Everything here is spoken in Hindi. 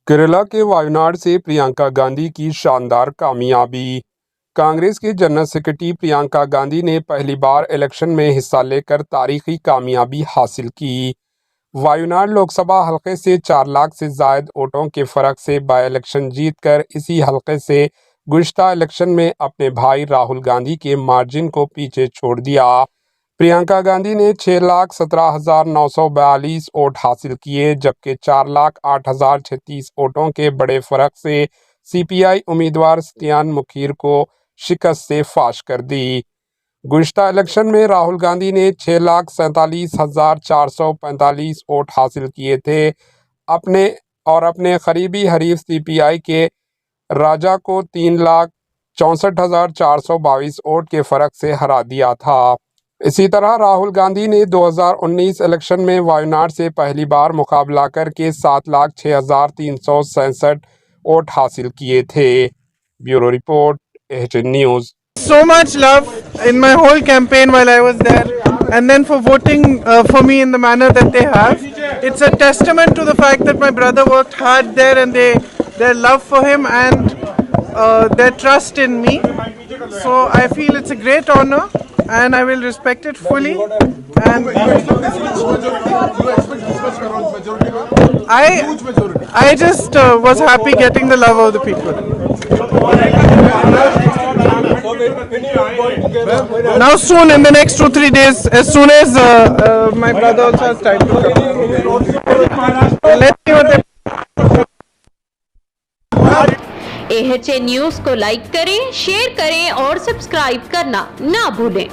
केरला के वायनाड से प्रियंका गांधी की शानदार कामयाबी। कांग्रेस की जनरल सेक्रेटरी प्रियंका गांधी ने पहली बार इलेक्शन में हिस्सा लेकर तारीखी कामयाबी हासिल की। वायनाड लोकसभा हलके से 4 लाख से जायद वोटों के फर्क से बाई इलेक्शन जीतकर इसी हलके से गुज़िश्ता इलेक्शन में अपने भाई राहुल गांधी के मार्जिन को पीछे छोड़ दिया। प्रियंका गांधी ने 6,17,942 वोट हासिल किए, जबकि 4,08,036 वोटों के बड़े फर्क से सीपीआई उम्मीदवार सत्यान मुखीर को शिकस्त से फाश कर दी। गुज़िश्ता इलेक्शन में राहुल गांधी ने 6,47,445 वोट हासिल किए थे अपने करीबी हरीफ सीपीआई के राजा को 3,64,422 वोट के फर्क से हरा दिया था। इसी तरह राहुल गांधी ने 2019 इलेक्शन में वायनाड से पहली बार मुकाबला करके 7,06,367 वोट हासिल किए थे। Bureau report, HN news. So much love in my whole campaign while I was there, and then for voting for me in the manner that they have. It's a testament to the fact that my brother worked hard there, and their love for him and their trust in me. So I feel it's a great honor, and I will respect it fully. And I just was happy getting the love of the people. Now soon, in the next 2-3 days, as soon as my brother also has time to come. Let's see what they. AHN news को लाइक करें, शेयर करें और सब्सक्राइब करना ना भूलें।